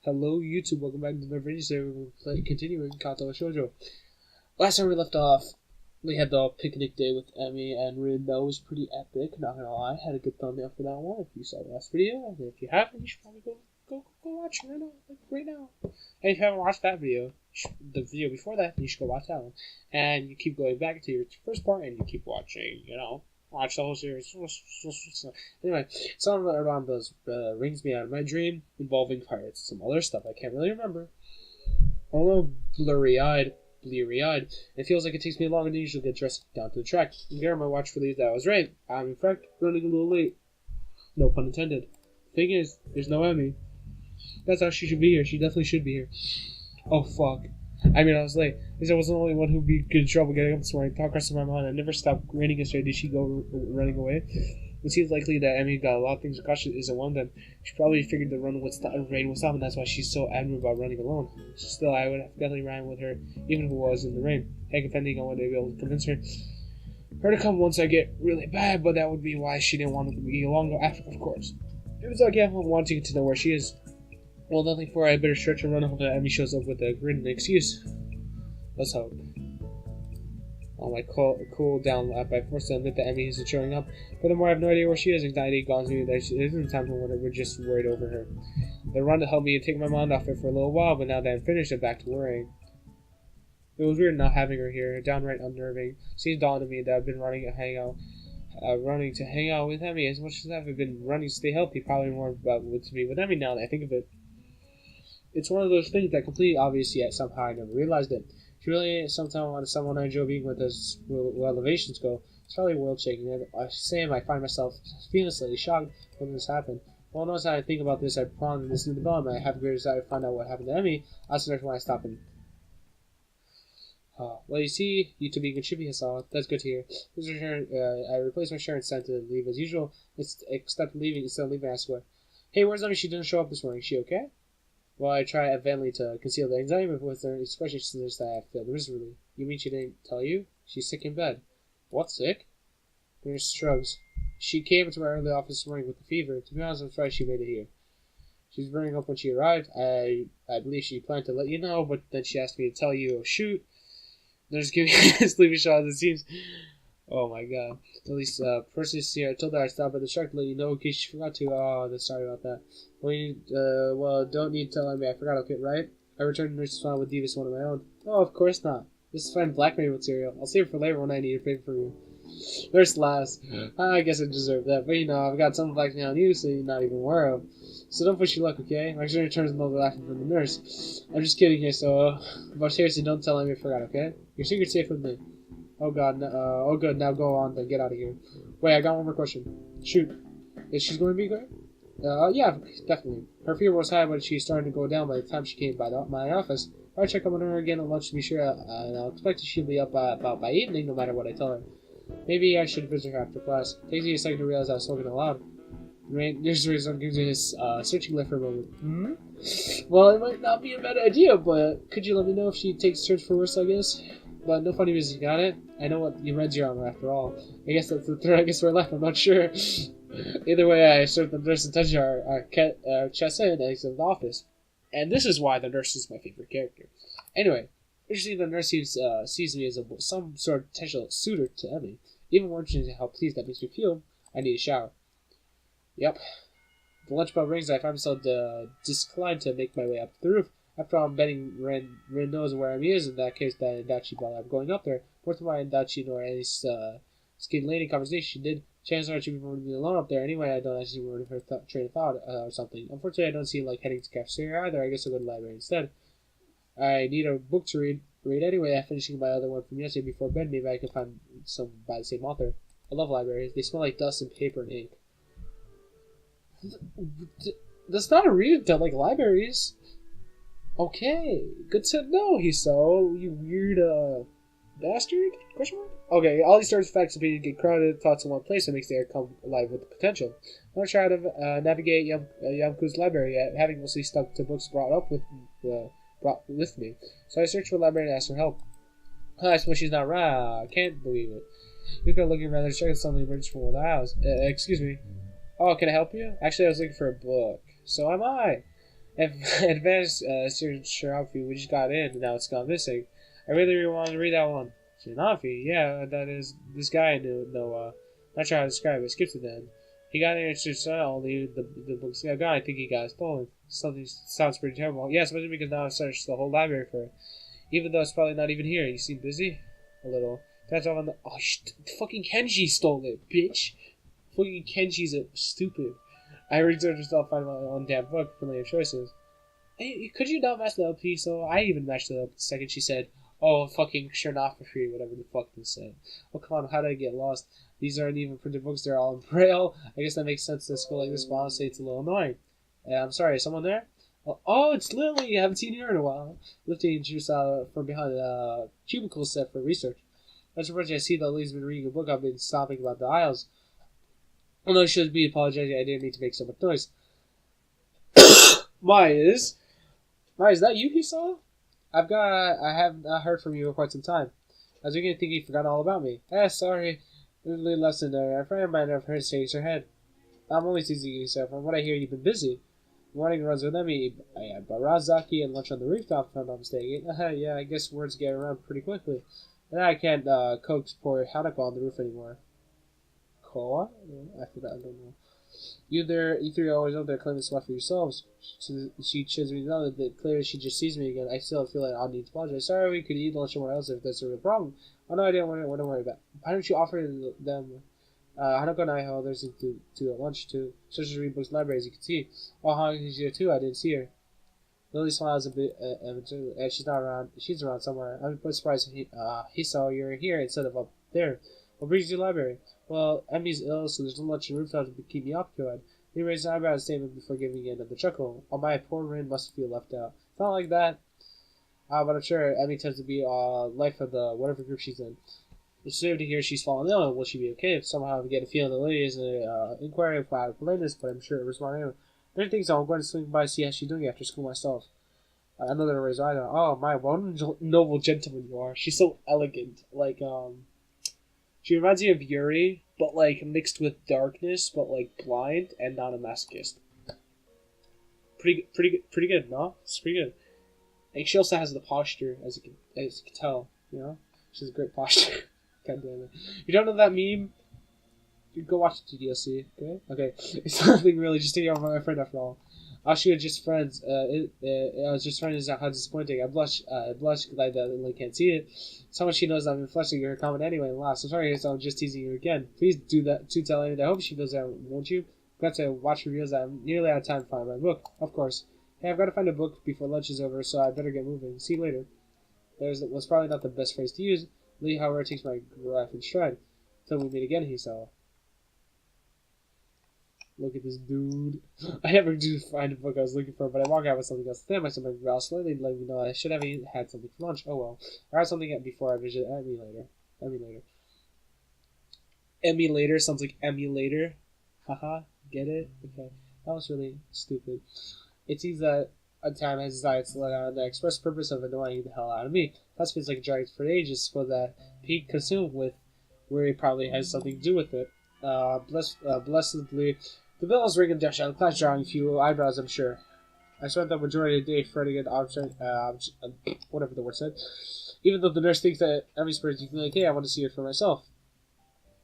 Hello YouTube, welcome back to my video. Today we're continuing Katawa Shoujo. Last time we left off, we had the picnic day with Emmy and Rin. That was pretty epic, not gonna lie. Had a good thumbnail for that one if you saw the last video. And if you haven't, you should probably go watch it right now. And if you haven't watched that video, the video before that, you should go watch that one. And you keep going back to your first part and you keep watching, watch the whole series. Anyway, some around those rings me out of my dream involving pirates. Some other stuff I can't really remember. I'm a little bleary-eyed. It feels like it takes me longer than usual to get dressed down to the track. There, my watch believes that I was right. I'm in fact running a little late. No pun intended. Thing is, there's no Emmy. That's how she should be here. She definitely should be here. Oh fuck. I mean, I was late. Because I wasn't the only one who'd be in trouble getting up this morning. Thought crossing my mind. I never stopped raining yesterday. Did she go running away? It seems likely that Emmy got a lot of things to caution isn't one of them. She probably figured the rain would stop, and that's why she's so adamant about running alone. Still, I would have definitely ran with her, even if it was in the rain. Heck, depending on whether I'd be able to convince her to come once I get really bad, but that would be why she didn't want to be along after, of course. It was like I'm wanting to know where she is. Well, nothing for I better stretch and run. Hope that Emmy shows up with a grin and an excuse. Let's hope. On my cool down lap, I forced to admit that Emmy isn't showing up. Furthermore, I have no idea where she is. Anxiety gone me that it isn't time for wonder. We're just worried over her. The run to help me take my mind off it for a little while, but now that I'm finished, I'm back to worrying. It was weird not having her here, downright unnerving. It seems dawned on me that I've been running to hang out with Emmy as much as I've been running to stay healthy. Probably more about what to be with Emmy now that I think of it. It's one of those things that completely obvious yet somehow I never realized it. She really sometimes someone I enjoy being with as well elevations go. It's probably world shaking. I find myself feeling slightly shocked when this happened. Well, notice how I think about this, I ponder this new development. I have a great desire to find out what happened to Emmy. That's the next one I stop in. Well, you see, you two being contributors, that's good to hear. I replaced my shirt and decided to leave as usual. Instead of leaving, I asked her, "Hey, where's Emmy? She didn't show up this morning. Is she okay?" Well, I try vainly to conceal the anxiety with her, especially since I failed miserably. You mean she didn't tell you? She's sick in bed. What, sick? The nurse shrugs. She came into my early office this morning with a fever. To be honest, I'm surprised she made it here. She was burning up when she arrived. I believe she planned to let you know, but then she asked me to tell you, oh shoot. They're just giving me a sleepy shot, it seems. Oh my god. At least, personally, here, I told her I'd stop at the shark to let you know in case she forgot to. Oh, sorry about that. Well, don't need to tell me I forgot, okay, right? I returned the nurse's smile with Devis one of my own. Oh, of course not. This is fine blackberry material. I'll save it for later when I need a favor from you. Nurse laughs. I guess I deserve that, but I've got some blackmail on you, so you're not even aware of. So don't push your luck, okay? My returns turns another laughing from the nurse. I'm just kidding here, so, but seriously, don't tell me I forgot, okay? Your secret's safe with me. Oh god, oh good, now go on, then get out of here. Wait, I got one more question. Shoot. Is she going to be great? Yeah, definitely. Her fever was high, but she's starting to go down by the time she came by my office. I'll check up on her again at lunch to be sure, and I'll expect she'll be up about by evening, no matter what I tell her. Maybe I should visit her after class. Takes me a second to realize I was talking aloud. Nurse Rizzo gives me his searching light for a moment. Well, it might not be a bad idea, but could you let me know if she takes turns for worse, I guess? But no funny business, you got it? I know what you read your armor after all. I guess that's the third. I guess we're left, I'm not sure. Either way, I serve the nurse and touch our chest and exit the office. And this is why the nurse is my favorite character. Anyway, interesting the nurse sees me as some sort of potential suitor to Emmy. Even more interesting how pleased that makes me feel. I need a shower. Yep. The lunch bell rings, I find myself disinclined to make my way up the roof. After all, I'm betting Ren knows where Emmy is. In that case, that Dachi while I'm going up there. More to my Dachi nor any skin lady conversation she did. Chances are she'd be more me alone up there. Anyway, I don't actually remember her train of thought or something. Unfortunately, I don't see like heading to cafeteria either. I guess I'll go to the library instead. I need a book to read anyway. I'm finishing my other one from yesterday before bed. Maybe I can find some by the same author. I love libraries. They smell like dust and paper and ink. That's not a reason to like libraries. Okay, good to know, Hiso. You weird, bastard? Question mark? Okay, all these stories, facts, opinions get crowded, thoughts in one place, and makes the air come alive with the potential. I'm not sure how to navigate Yamku's library, having mostly stuck to books brought with me. So I searched for a library and asked for help. I suppose she's not right. I can't believe it. You are looking rather distracted, suddenly emerged from the house. Excuse me. Oh, can I help you? Actually, I was looking for a book. So am I. Advanced Shirafi, we just got in, and now it's gone missing. I really want to read that one. Shirafi, yeah, that is this guy. No, not sure how to describe it. Skip to the end. He got in it's only the books I got. I think he got stolen. Something sounds pretty terrible. Yeah, especially because now I searched the whole library for it. Even though it's probably not even here. You seem busy? A little. That's all on the. Oh, fucking Kenji stole it, bitch. Fucking Kenji's a stupid. I reserved myself find my own damn book for later choices. Hey, could you not match the LP? So I even matched it up the second she said, "Oh, fucking sure not for free," whatever the fuck they said. Oh, come on, how did I get lost? These aren't even printed books, they're all in braille. I guess that makes sense in a school like this, but honestly, it's a little annoying. I'm sorry, is someone there? Oh, it's Lily! I haven't seen her in a while. Lifting juice from behind a cubicle set for research. That's surprising I see that Lily's been reading a book I've been stopping about the aisles. Oh no, she should be apologizing. I didn't need to make so much noise. Why is that you, Hisa? I have not heard from you for quite some time. I was beginning to think you forgot all about me. Sorry. Lily lesson there. A friend of mine of hers shakes her head. I'm only teasing you, Hisa. From what I hear, you've been busy. Morning runs with Emmy. I had Barazaki and lunch on the rooftop, if I'm not mistaken. Yeah, I guess words get around pretty quickly. And I can't coax poor Hanako on the roof anymore. Koa? I forgot, I don't know. You three are always out there claiming smart for yourselves. She chids me down that clearly she just sees me again. I still feel like I'll need to apologize. Sorry, we could eat lunch somewhere else if that's a real problem. Oh no, I didn't want to worry about it. Why don't you offer them Hanako and I have others to at lunch too. Such as read books in library, as you can see. Oh, Hanako's here too, I didn't see her. Lily smiles a bit, and she's not around. She's around somewhere. I'm quite surprised he saw you're here instead of up there. What brings you to the library? Well, Emmy's ill, so there's not much rooftop to keep me occupied. He raised an eyebrow statement before giving in the chuckle. Oh, my poor Rin must feel left out. It's not like that. But I'm sure Emmy tends to be life of the whatever group she's in. It's safe to hear she's fallen ill. Will she be okay? If somehow I get a feeling the lady is an inquiry about politeness, but I'm sure it was wrong anyway. There are things I'm going to swing by and see how she's doing after school myself. I know that raise either. Oh, my, what a noble gentleman you are. She's so elegant. She reminds me of Yuri, but mixed with darkness, but blind and not a masochist. Pretty good, no? It's pretty good. And she also has the posture, as you can tell. You know, she has a great posture. God damn it! You don't know that meme? You go watch the DLC. Okay. It's nothing really. Just taking out my friend after all. She was just friends. I was just friends. How disappointing. I blush like that. Lily can't see it. Someone she knows I've been fleshing her comment anyway. And last, I'm sorry, so I'm just teasing you again. Please do that. To tell Annie. I hope she feels that, won't you? I've got to watch reviews. I'm nearly out of time to find my book. Of course. Hey, I've got to find a book before lunch is over, so I better get moving. See you later. Was probably not the best phrase to use. Lee, however, takes my graph in stride. Till we meet again, he saw. Look at this dude. I never do find a book I was looking for, but I walk out with something else. Then I something else slightly letting me know I should have had something for lunch. Oh well. I had something before I visit Emmy later. Emulator sounds like emulator. Haha. Get it? Okay. That was really stupid. It seems that a time has decided to let out the express purpose of annoying the hell out of me. That feels like a drag for ages for that peak consumed with where he probably has something to do with it. Blessedly, the bells ring and dash out, the class drawing a few eyebrows, I'm sure. I spent the majority of the day fretting at whatever the word said. Even though the nurse thinks that every spirit is like, hey, I want to see it for myself.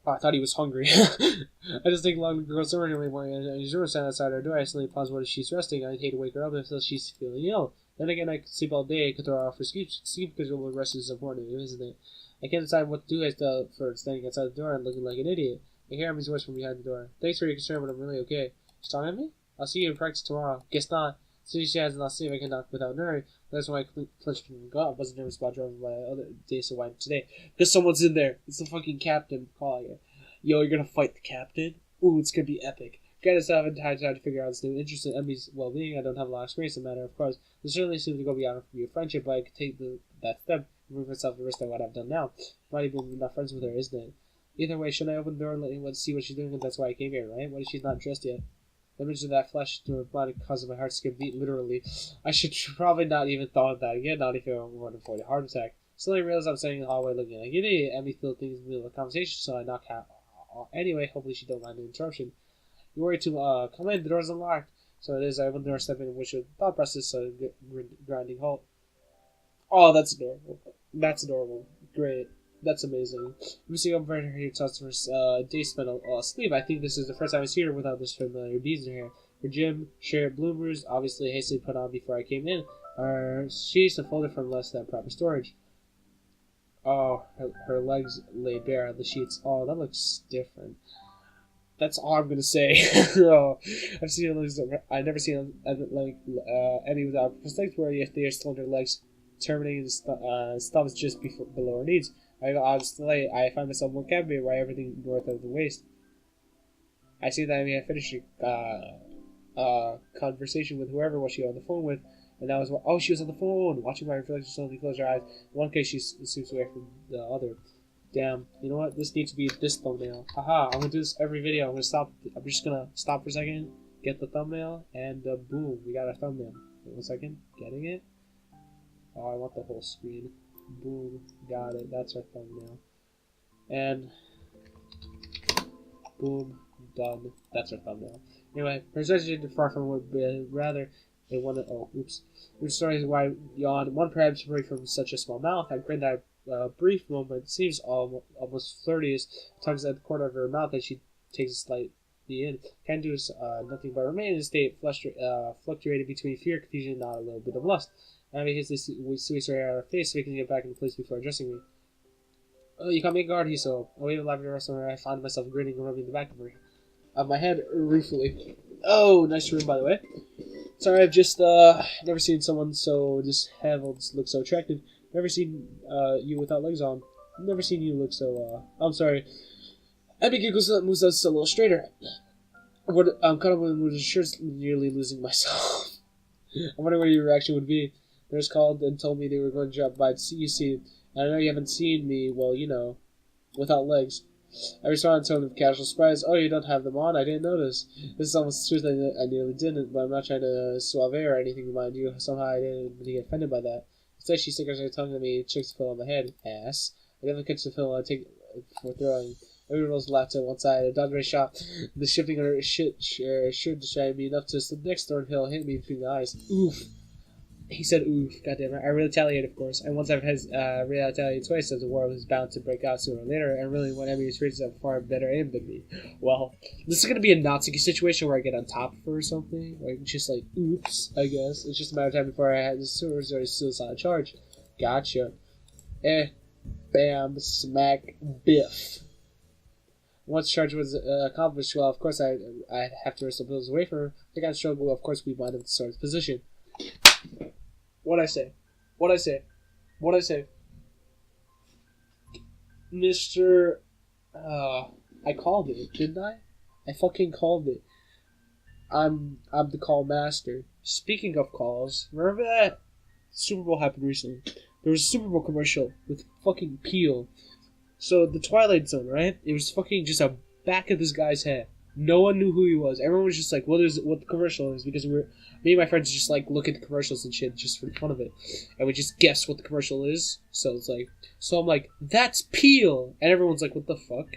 Oh, I thought he was hungry. I just take long to go somewhere every morning, and he's standing outside our door. I suddenly pause while she's resting. I'd hate to wake her up until she's feeling ill. Then again, I could sleep all day. I could throw her off for sleep because the rest is important, isn't it? I can't decide what to do as for standing outside the door and looking like an idiot. I hear his voice from behind the door. Thanks for your concern, but I'm really okay. She's talking at me? I'll see you in practice tomorrow. Guess not. Since she has not seen, I can knock without nerve. That's why I clenched from God. I wasn't nervous about driving by other days, so why today? Because someone's in there. It's the fucking captain calling it. Yo, you're gonna fight the captain? Ooh, it's gonna be epic. Gotta have time to figure out this new interest in Emmy's well-being. I don't have a lot of experience in the matter, of course. It certainly seems to go beyond a friendship, but I could take that step and prove myself the risk of what I've done now. Not even not friends with her, isn't it? Either way, shouldn't I open the door and let anyone see what she's doing? And that's why I came here, right? What if she's not dressed yet? The image of that flash to her body caused my heart to skip beat, literally. I should probably not even thought of that again, not if I were to avoid a heart attack. Suddenly I realized I'm standing in the hallway looking like an idiot. Emmy still thinks in the middle of the conversation, so I knock out. Anyway, hopefully she don't mind the interruption. You worry to come in, the door's unlocked. So it is. I will never step in which the thought process a grinding halt. Oh, that's adorable. That's adorable. Great. That's amazing. Let me see over here. Customers day spent asleep. I think this is the first time I see her without this familiar beads in her hair. Her gym shirt, bloomers, obviously hastily put on before I came in. She's a folder from less than proper storage. Oh, her legs lay bare on the sheets. Oh, that looks different. That's all I'm gonna say. Oh, I've never seen any without prosthetics where they are still on their legs, terminating the stumps just below her knees. Honestly, I find myself more captivated by everything north of the waist. I see that I may have finished conversation with whoever was she on the phone with, and that was she was on the phone watching my reflection. Slowly close her eyes. In one case, she sweeps away from the other. Damn, you know what? This needs to be this thumbnail. Haha, I'm gonna do this every video. I'm just gonna stop for a second, get the thumbnail, and boom, we got a thumbnail. Wait 1 second, getting it? Oh, I want the whole screen. Boom, got it. That's our thumbnail. And boom, done. That's our thumbnail. Anyway, her suggestion far from what rather they wanted. Oh, oops. Her story is why yawned. One perhaps free from such a small mouth. I grinned at brief moment. It seems almost flirty. Tugs at the corner of her mouth as she takes a slight in. Can't do nothing but remain in a state fluctuating between fear, confusion, and not a little bit of lust. Abby hits this sweeps her hair out of her face, making it back into place before addressing me. Oh, you caught me a guard, he so. I waited live the rest of her. I found myself grinning and rubbing the back of my head ruefully. Oh, nice room, by the way. Sorry, I've just never seen someone so disheveled look so attractive. Never seen you without legs on. Never seen you look so. I'm sorry. Abby giggles and moves us a little straighter. I'm kind of with the shirts nearly losing myself. I wonder what your reaction would be. Nurse called and told me they were going to drop by to see you soon. And I know you haven't seen me, well, you know, without legs. I responded to him with casual surprise. Oh, you don't have them on? I didn't notice. This is almost the truth. I nearly didn't, but I'm not trying to suave or anything, mind you. Somehow I didn't get offended by that. Instead, she stickers her tongue at me, chicks fill on my head. Ass. I never catch the fill I take for throwing. Everyone else laughed to one side. A dog shot. The shifting of her shirt distracted me enough to slip next thornhill hit me between the eyes. Oof. He said oof, goddammit. I retaliated, of course, and once I've retaliated twice, as the war was bound to break out sooner or later, and really when enemies reaches have far better aim than me. Well, this is gonna be a Nazi situation where I get on top of her or something, like just like oops, I guess. It's just a matter of time before I had this suicide charge. Gotcha. Bam, smack, biff. Once the charge was accomplished, well, of course I'd have to wrestle pills away from her. I got struggle, of course we wind up the sword's position. What'd I say? Mr. I called it, didn't I? I fucking called it. I'm the call master. Speaking of calls, remember that Super Bowl happened recently? There was a Super Bowl commercial with fucking Peel. So the Twilight Zone, right? It was fucking just a back of this guy's head. No one knew who he was. Everyone was just like, what the commercial is, because me and my friends just like look at the commercials and shit just for the fun of it. And we just guess what the commercial is. So I'm like, that's Peel! And everyone's like, what the fuck?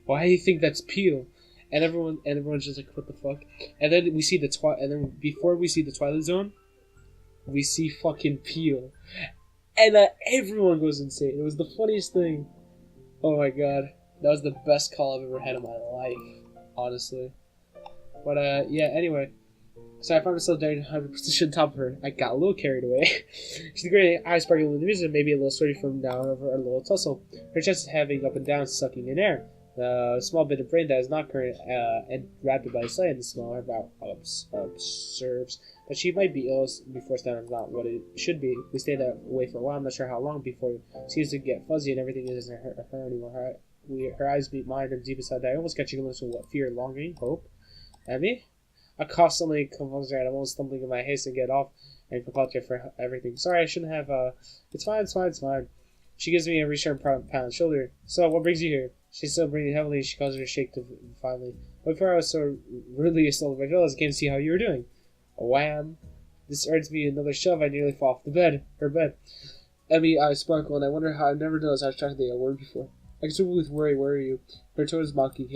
Why do you think that's Peel? And everyone's just like, what the fuck? And then we see before we see the Twilight Zone, we see fucking Peel. And everyone goes insane. It was the funniest thing. Oh my god. That was the best call I've ever had in my life. Honestly. But, yeah, anyway. So I found myself down 100% on top of her. I got a little carried away. She's great, eyes sparkling with amusement, maybe a little sweaty from down over a little tussle. Her chest is having up and down, sucking in air. A small bit of brain that is not current and rapid by sight, and the smaller about observes that she might be ill before standing not what it should be. We stay that way for a while, I'm not sure how long, before it seems to get fuzzy and everything isn't her anymore. Her eyes meet mine, and deep inside, I almost catch a glimpse of what fear, longing, hope. Abby? I constantly confuse her, and I'm almost stumbling in my haste to get off and apologize for everything. Sorry, I shouldn't have. It's fine. She gives me a reassuring pat on the shoulder. So, what brings you here? She's still breathing heavily. She causes her to shake finally. But before I was so rudely assaulted by fellows, I came to see how you were doing. Wham! This earns me another shove. I nearly fall off her bed. Emmy eyes sparkle, and I wonder how I've never noticed how attractive they were before. I consumed with worry, where are you? Her tone is mocking,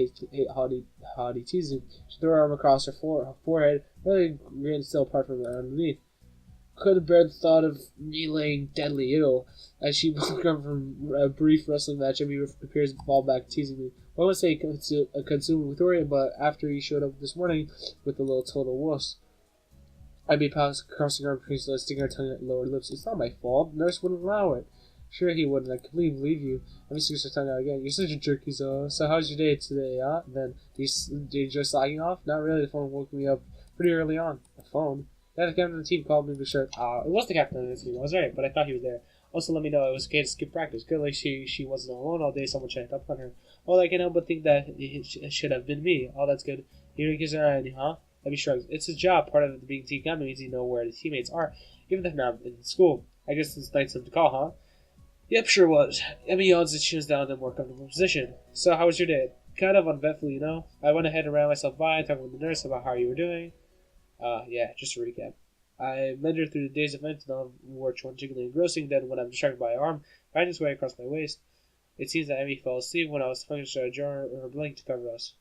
haughty teasing. She threw her arm across her forehead, really grin still apart from her underneath. Couldn't bear the thought of me laying deadly ill. As she woke up from a brief wrestling match, Emmy appears to fall back teasingly. Well, I would say consumed with worry, but after he showed up this morning with a little total wuss. Emmy passed crossing her between sticking her tongue at lower lips. It's not my fault. The nurse wouldn't allow it. Sure he wouldn't. I completely believe you. Emmy sticks her tongue out again. You're such a jerky, so how's your day today, huh? Then, do you enjoy slacking off? Not really. The phone woke me up pretty early on. The phone? Yeah, the captain of the team called me to be sure. It was the captain of the team. I was right, but I thought he was there. Also, let me know it was okay to skip practice. Good, like she wasn't alone all day. Someone checked up on her. Well, I can't help but think that it should have been me. Oh, that's good. You don't kiss her any, huh? Emmy shrugs. It's his job. Part of being team captain means you know where the teammates are, even if they're not in school. I guess it's nice of him to call, huh? Yep, sure was. Emmy yawns and tunes down in a more comfortable position. So, how was your day? Kind of uneventful, you know? I went ahead and ran myself by, talking with the nurse about how you were doing. Yeah, just to recap. I meandered through the day's events and all which one jiggling and engrossing. Then, when I'm distracted by an arm, find its way across my waist. It seems that Emmy fell asleep when I was finished a jar or a blanket to cover us.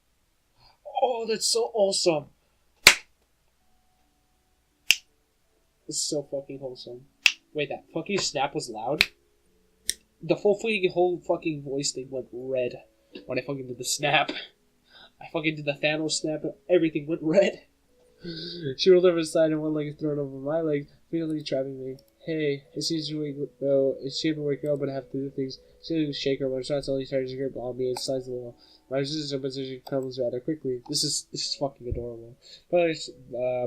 Oh, that's so awesome! This is so fucking wholesome. Wait, that fucking snap was loud? The whole fucking voice thing went red when I fucking did the snap. I fucking did the Thanos snap and everything went red. She rolled over the side and one leg is thrown over my leg, finally trapping me. Hey, it seems to wake though. It seemed to wake up, but I have to do things. She didn't shake her when shots only started to grip on me and slides a little. My resistance position comes rather quickly. This is fucking adorable. But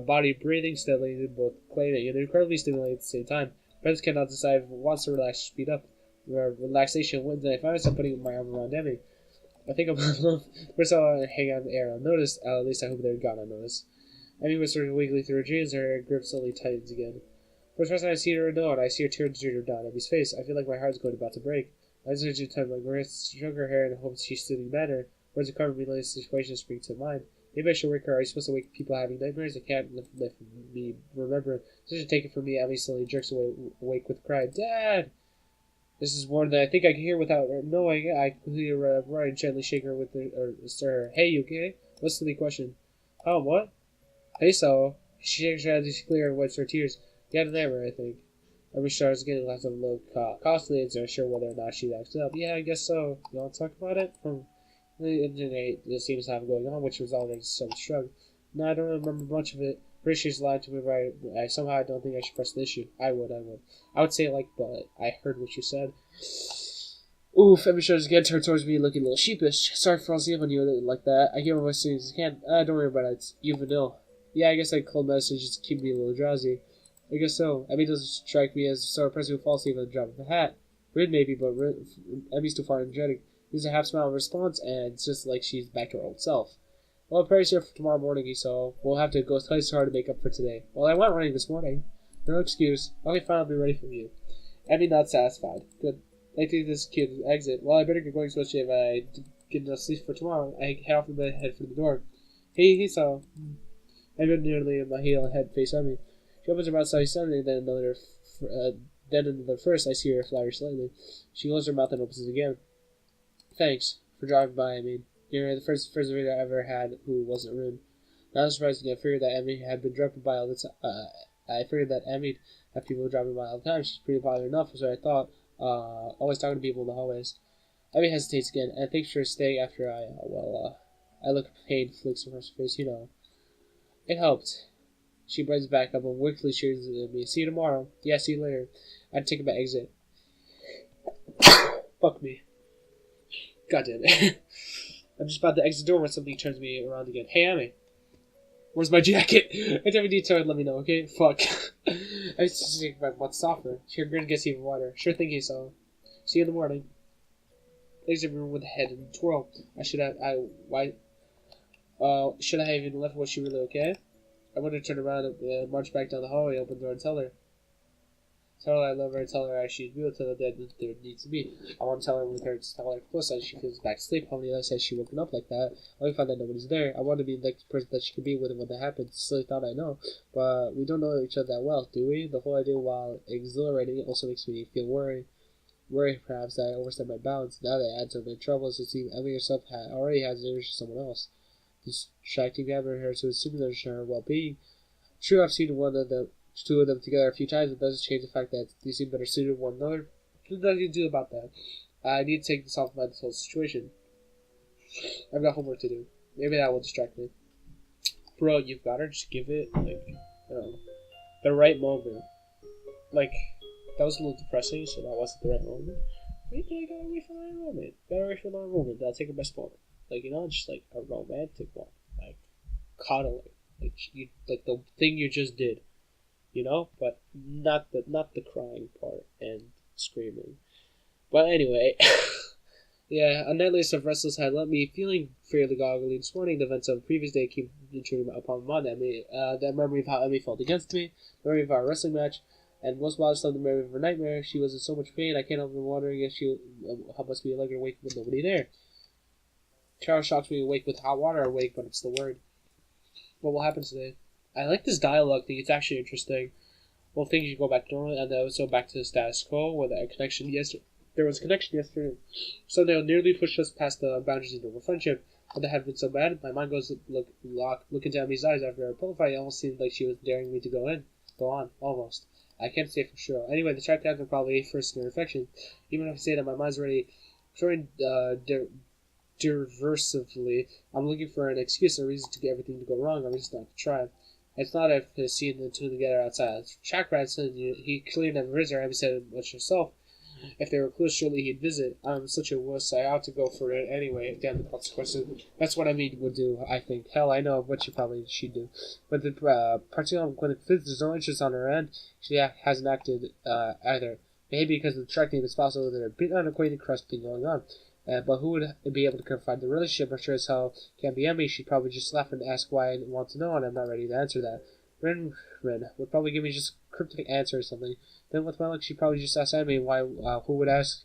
body breathing steadily, both claiming and incredibly stimulating at the same time. Friends cannot decide if it wants to relax or speed up. Relaxation wins, and I find myself putting my arm around Emmy. I think I'm first I'll hang on the air unnoticed. At least I hope they're gone unnoticed. Emmy whispers weakly through her jeans, her grip slowly tightens again. For the first time I see her alone, I see her tears stream down Emmy's face. I feel like my heart's about to break. I just time my wrist, stroke her hair, and hope she's sitting better. Words of comfort related situation spring to mind. Maybe I should wake her. Are you supposed to wake people having nightmares? I can't let me remember. So just take it from me. Emmy slowly jerks awake with a cry. Dad! This is one that I think I can hear without her knowing. I completely right, gently shake her with or stir her. Hey, you okay? What's the question? Oh, what? Hey, so. She shakes her head as she clear and wipes her tears. You had a nightmare, I think. Every starts getting less of a low costly and so sure whether or not she acts up. Yeah, I guess so. You want to talk about it? From the internet, it seems to have going on, which was already some shrug. No, I don't remember much of it. Pretty sure she's lied to me, right? I somehow don't think I should press the issue. I would. I would say but I heard what you said. Oof, Emmy shows again, turned towards me looking a little sheepish. Sorry for falling asleep on you like that. I gave up as soon as I can. Don't worry about it. You've been ill. Yeah, I guess I called medicine just to keep me a little drowsy. I guess so. Emmy doesn't strike me as the sort of person who falls asleep at the drop of a hat. Rude maybe, but Emmy's too far energetic. Gives a half smile in response, and it's just like she's back to her old self. Well, Perry's here for tomorrow morning, so we'll have to go twice as hard to make up for today. Well, I went running this morning. No excuse. Okay, fine, I'll be ready for you. Emmy not satisfied. Good. I think this kid exit. Well, I better get going, especially if I get enough sleep for tomorrow. I head off the bed, head for the door. Hey, so. I been nearly in my heel and head face on me. She opens her mouth slightly suddenly, then another first. I see her flutter slightly. She closes her mouth and opens it again. Thanks for driving by. You're the first visitor I ever had who wasn't rude. Not surprising. I figured that Emmy had been dropping by all the time. I figured that Emmy had people dropping by all the time. She's pretty popular enough, so I thought. Always talking to people in the hallways. Emmy hesitates again, and thanks for staying after I look pained flicks across her face. You know, it helped. She brightens back up and wickedly cheers at me. See you tomorrow. Yeah, see you later. I'd take my exit. Fuck me. God damn it. I'm just about to exit the door when something turns me around again. Hey, Emmy. Where's my jacket? If you have a detail, let me know, okay? Fuck. I just think my butt softer. Your grin gets even wider. Sure thing, so. See you in the morning. Legs everyone with a head and a twirl. Should I have even left? Was she really okay? I want to turn around and march back down the hallway, open the door, and tell her I love her, and tell her she's real, tell her that there needs to be. I want to tell her with her, tell her close as she feels back to sleep. How many nights has she woken up like that? I only find that nobody's there. I want to be the person that she could be with when that happens. Silly thought, I know, but we don't know each other that well, do we? The whole idea, while exhilarating, also makes me feel worried. worry perhaps that I overstepped my bounds. Now that I add to my troubles, it seems Emily herself already has an interest in someone else. Distracting her to assume that her well-being. True, I've seen two of them together a few times. It doesn't change the fact that they seem better suited one another. What does you do about that? I need to take this off my this whole situation. I've got homework to do. Maybe that will distract me. Bro, you've got her. Just give it like I don't know, the right moment. Like that was a little depressing, so that wasn't the right moment. Maybe I gotta wait for the right moment. Gotta wait for the right moment. I'll take the best moment. Like just like a romantic one, like cuddling, like the thing you just did, but not the crying part and screaming. But anyway, yeah, a night of restless had left me feeling fairly goggly this morning. The events of the previous day came intruding upon my mind. That memory of how Emmy felt against me, the memory of our wrestling match, and most bothersome, the memory of her nightmare. She was in so much pain. I can't help but wondering if she how must be like her awake with nobody there. Katawa shocks me awake with hot water awake, but it's the word. What will happen today? I like this dialogue thing. It's actually interesting. Well, things you go back to normal, and then also back to the status quo, where there was a connection yesterday. So they'll nearly push us past the boundaries of normal friendship. But they have been so bad. My mind goes to look into Emmy's eyes after her pillow fight. It almost seemed like she was daring me to go on, almost. I can't say for sure. Anyway, the track downs are probably first in infection. Even if I say that my mind's already throwing diversively, I'm looking for an excuse or reason to get everything to go wrong, or reason not to try. It's not if I've seen the two together outside. Chakra said he clearly never visited. Emmy said much herself. If they were close, surely he'd visit. I'm such a wuss. I ought to go for it anyway. Damn the consequences. That's what Emmy would do, I think. Hell, I know what she'd do. But particularly when there's no interest on her end, she hasn't acted either. Maybe because of the track name, it's possible that a bit unacquainted crush thing going on. But who would be able to confide the relationship? I'm sure as hell can't be Emmy. She'd probably just laugh and ask why I want to know, and I'm not ready to answer that. Ren would probably give me just a cryptic answer or something. Then with my luck, she'd probably just ask Emmy why. Who would ask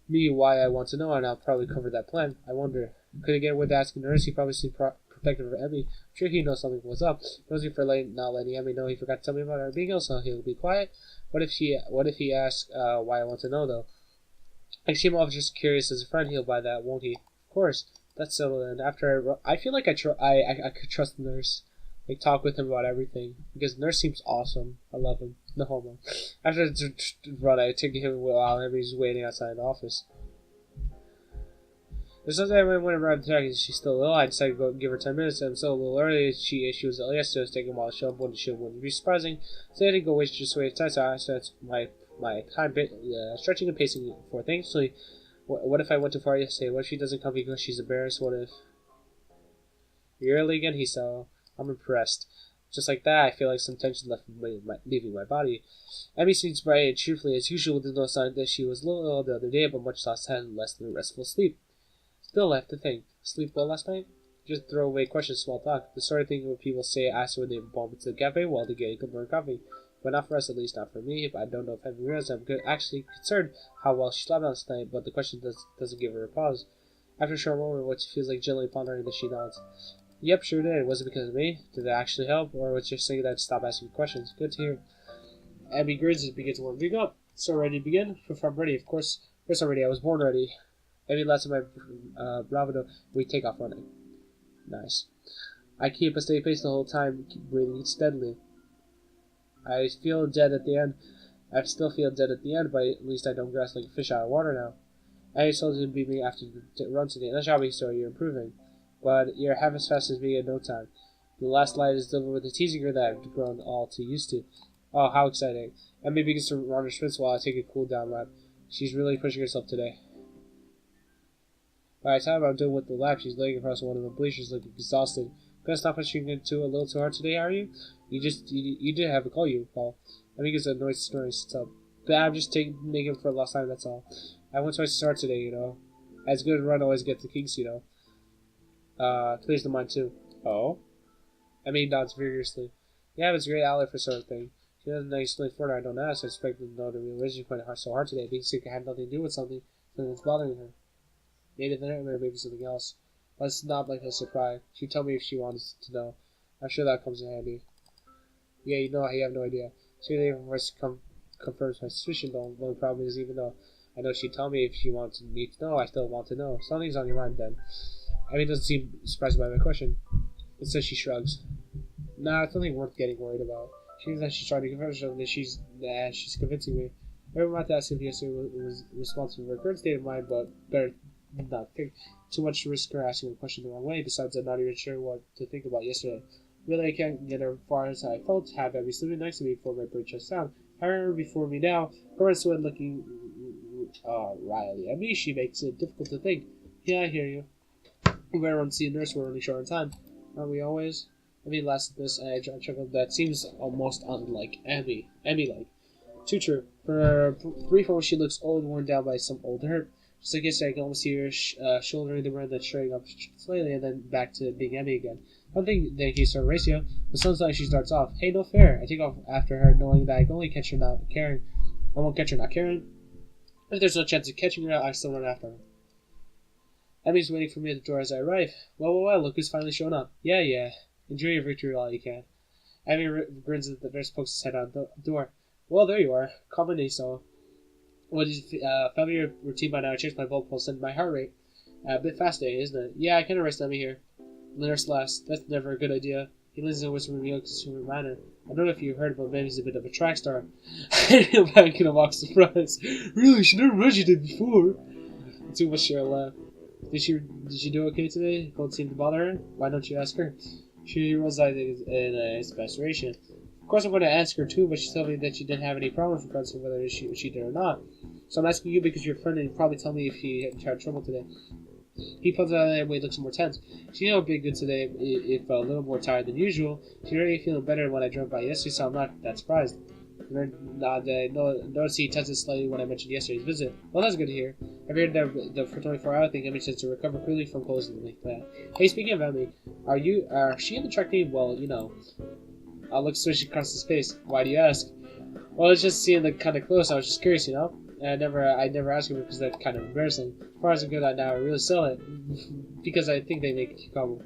me why I want to know, and I'll probably cover that plan. I wonder. Could he get away with asking Nurse? He probably seemed protective of Emmy. I'm sure he knows something was up. Knows me for not letting Emmy know he forgot to tell me about her being ill, so he'll be quiet. What if he asks why I want to know though? I seem off just curious as a friend. He'll buy that, won't he? Of course. That's settled. And after I feel like I could trust the Nurse. Like talk with him about everything because Nurse seems awesome. I love him. No homo. After the run, I take him while Emmy's waiting outside the office. There's something I went around the track. She's still ill. I decided to go give her 10 minutes. I'm still a little early. She was ill yesterday. I was taking a while to show up. Wouldn't be surprising. So I didn't go waste time. So I spent my time stretching and pacing for things. So what if I went too far yesterday? What if she doesn't come because she's embarrassed? What if you're early again? He said. I'm impressed. Just like that, I feel like some tension leaving my body. Emmy seems bright and cheerfully as usual. There's no sign that she was a little ill the other day, but much less had less than a restful sleep. Still, I have to think. Sleep well last night? Just throw away questions, small talk. The sort of thing where people say after when they bump into the cafe while they're getting good morning coffee. But not for us, at least not for me. I don't know if Emmy realizes I'm actually concerned how well she slept last night, but the question doesn't give her a pause. After a short moment, what she feels like gently pondering, that she nods. Yep, sure did. Was it because of me? Did it actually help? Or was it just saying that I'd stop asking questions? Good to hear. Abby grins and begins to warm me up. So ready to begin? If I'm ready, of course. Of course I'm ready. I was born ready. Abby lets in my bravado. We take off running. Nice. I keep a steady pace the whole time, keep breathing steadily. I feel dead at the end. I still feel dead at the end, but at least I don't grasp like a fish out of water now. I told you to beat me after the run today. Nice job, so you're improving. But you're half as fast as me in no time. The last light is delivered with a teasing her that I've grown all too used to. Oh, how exciting. Emmy begins to run her sprints while I take a cool down lap. She's really pushing herself today. By the time I'm done with the lap, she's laying across one of the bleachers looking exhausted. Gonna stop pushing into a little too hard today, are you? You did have a call you, Paul. Emmy gets annoyed snoring sits up. But I'm just making for the last time, that's all. I went twice to start today, you know. As good a run always gets the kinks, you know. Clears the mind too. Oh? Emmy nods vigorously. Yeah, it's a great outlet for sort of thing. She doesn't explain further, I don't ask. I expect them to know the real reason she put so hard today. Being sick had nothing to do with something that's bothering her. Maybe the nightmare, maybe something else. Let's not make her surprise. She'd tell me if she wants to know. I'm sure that comes in handy. Yeah, you have no idea. See, the voice confirms my suspicion, though. The only problem is, even though I know she'd tell me if she wanted me to know. I still want to know. Something's on your mind then. Abby doesn't seem surprised by my question. Instead, she shrugs. Nah, it's nothing worth getting worried about. She means that she's trying to convince herself that she's convincing me. Whatever about that Cynthia was responsible for her current state of mind, but better not think too much to risk her asking a question the wrong way. Besides, I'm not even sure what to think about yesterday. Really, I can't get her far as I felt to have Abby sleeping next to me before my bird chest down. However, before me now, her and Sweat looking Riley. At me, she makes it difficult to think. Yeah, I hear you. We better run to see a nurse. We're only short on time. Aren't we always? Emmy laughs at this, and I chuckled. That seems almost unlike Emmy. Emmy-like. Too true. For a brief moment, she looks old, worn down by some old hurt. Just like yesterday, I can almost see her shouldering the burn, then straighting up slightly, and then back to being Emmy again. I don't think that he's starting Ratio, but sometimes she starts off. Hey, no fair. I take off after her, knowing that I can only catch her not caring. I won't catch her not caring. If there's no chance of catching her, I still run after her. Emmy's waiting for me at the door as I arrive. Well, look who's finally shown up. Yeah. Enjoy your victory while you can. Emmy grins at the nurse, pokes his head out the door. Well, there you are. Comedy, so. What is familiar routine by now? I changed my blood pulse and my heart rate. A bit fast today, isn't it? Yeah, I can arrest Emmy here. The nurse laughs. That's never a good idea. He leans in a whisper in a consumer manner. I don't know if you heard, but Emmy's a bit of a track star. I feel back in a mock surprise. Really, she never mentioned it before. Too much Cheryl laughed. Did she do okay today? Cold seemed to bother her? Why don't you ask her? She rolls eyes in exasperation. Of course I'm going to ask her too, but she told me that she didn't have any problems regardless of whether she did or not. So I'm asking you because you're a friend and you probably tell me if she had trouble today. He puts out that way, looks more tense. She will be good today, if a little more tired than usual. She's already feeling better when I drove by yesterday, so I'm not that surprised. Notice he tested slightly when I mentioned yesterday's visit. Well, that's good to hear. I've heard that the for 24-hour thing Emmy says to recover quickly from colds and like that. Hey, speaking of Emmy, are she in the track team? Well, you know. I'll look switch across his face. Why do you ask? Well, it's just seeing the kind of close. I was just curious, you know. And I never asked her because that's kind of embarrassing. As far as I'm good at now, I really sell it because I think they make you couple.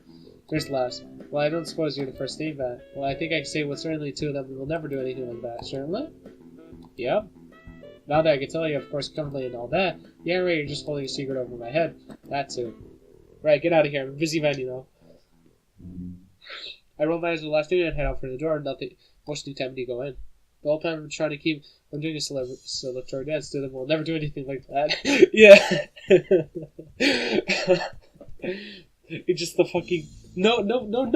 Nurse laughs. Well, I don't suppose you're the first to name that. Well, I think I can say with certainty two of them will never do anything like that. Certainly? Yep. Now that I can tell you, of course, comfortably and all that. Yeah, right, you're just holding a secret over my head. That too. Right, get out of here. I'm a busy man, you know. I roll my eyes with the last thing and head out for the door. Nothing. Much new time to go in. The whole time I'm trying to keep from doing a celebratory dance to them. We'll never do anything like that. Yeah. It's just the fucking no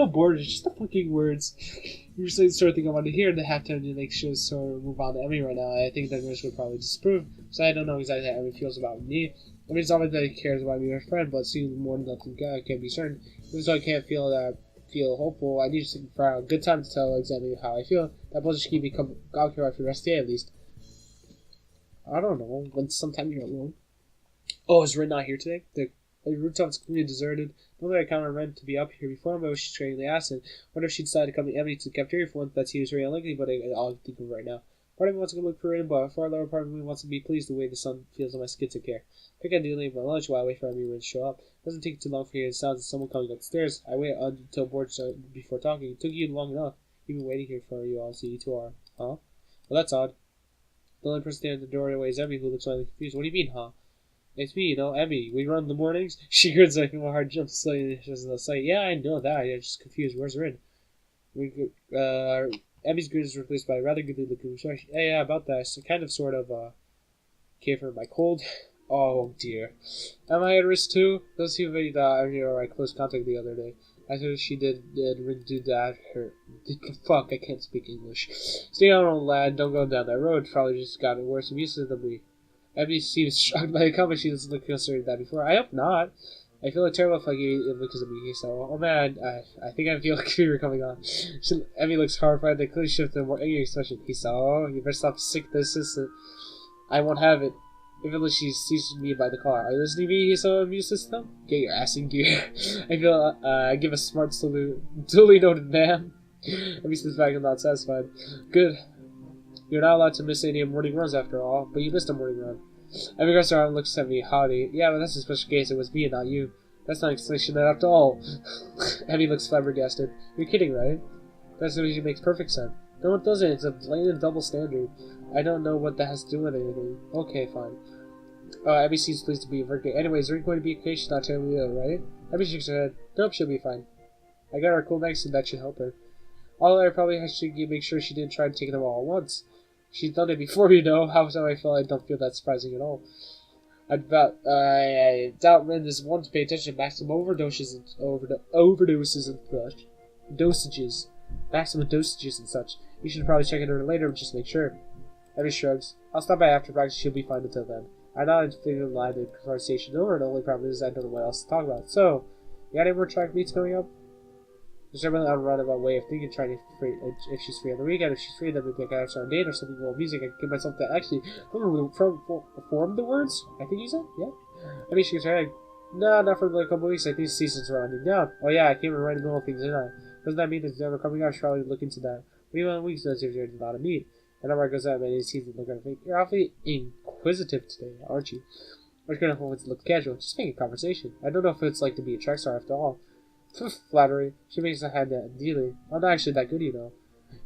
borders. Just the fucking words. You're saying the sort of thing I want to hear in the halftime to make sure so move on to Emmy right now. I think that nurse would probably disapprove. So I don't know exactly how Emmy feels about me. I mean, it's always that he cares about me or a friend, but seeing more than nothing, I can't be certain. Even though I can't feel hopeful, I need to for a good time to tell exactly how I feel. That buzzard should keep me occupied for the rest of the day at least. I don't know, when sometime you're alone. Oh, is Rin not here today? The rooftop's completely deserted. Normally I count on Ren to be up here before me, but she's trading the acid. Wonder if she decided to come to Emily to the cafeteria for once. That seems very unlikely, but I'll think of it right now. Part of me wants to go look for Ren, but a far lower part of me wants to be pleased the way the sun feels on my skin to care. I think I do leave my lunch while I wait for Emily to show up. It doesn't take too long for you to sound someone coming upstairs. I wait until board starts before talking. It took you long enough. You've been waiting here for you all, so you two are. Huh? Well, that's odd. The only person standing at the doorway is Emmy, who looks slightly confused. What do you mean, huh? It's me, you know, Emmy. We run in the mornings. She grins like my heart jumps slightly in the sight. Yeah, I know that. I'm just confused. Where's Rin? Emmy's grin is replaced by a rather goodly looking expression. Yeah, about that. So kind of, sort of, care for my cold. Oh, dear. Am I at risk, too? Doesn't seem very our close contact the other day. I thought she did Rin do that. Fuck, I can't speak English. Stay on, lad. Don't go down that road. Probably just gotten worse abuses than me. Emily seems shocked by the comment. She doesn't look concerned that before. I hope not. I feel like terrible if I get it because of me. So, oh man, I think I feel like fever coming on. Emily looks horrified. They clearly shift to a more angry expression. So, you better stop sick this assistant. I won't have it. Even she sees me by the car. Are you listening to me, Hiso, immune system? Get your ass in gear. I feel, I give a smart salute. Duly noted, ma'am. Emily sits back and not satisfied. Good. You're not allowed to miss any morning runs after all, but you missed a morning run. Emmy grabs her arm and looks at me haughty. Yeah, but that's a special case. It was me and not you. That's not an explanation at all. Emmy looks flabbergasted. You're kidding, right? That makes perfect sense. No, it doesn't. It's a blatant double standard. I don't know what that has to do with anything. Okay, fine. Abby seems pleased to be a virgin. Anyways, are you going to be okay? She's not terribly ill, right? Abby shakes her head. Nope, she'll be fine. I got her cool medicine that should help her. Although I probably have to make sure she didn't try to take them all at once. She's done it before, you know. How I feel, I don't feel that surprising at all. I doubt Ren is one to pay attention to maximum overdoses and overdoses and such. Dosages. Maximum dosages and such. You should probably check on her later and just make sure. Abby shrugs. I'll stop by after practice, she'll be fine until then. I know I'd figure the line of conversation over, the only problem is I don't know what else to talk about. So, you got any more track meets coming up? There's a really unroundabout way of thinking, trying to free, if she's free on the weekend. If she's free, then maybe I can actually on a date or something more music. I can give myself to actually form the words. I think you said, yeah. I mean, she gets her head. No, not for like a couple weeks. I think the season's winding down. Oh yeah, I came in right in the middle of things, didn't I? Doesn't that mean it's never coming out? I should probably look into that. What do you want weeks? That's if you're not a meet. And number goes out, man. He sees it look at me. You're awfully inquisitive today, aren't you? We're gonna hold it to look casual. Just make a conversation. I don't know if it's like to be a track star after all. Flattery. She makes a hand at dealing. I'm not actually that good, you know.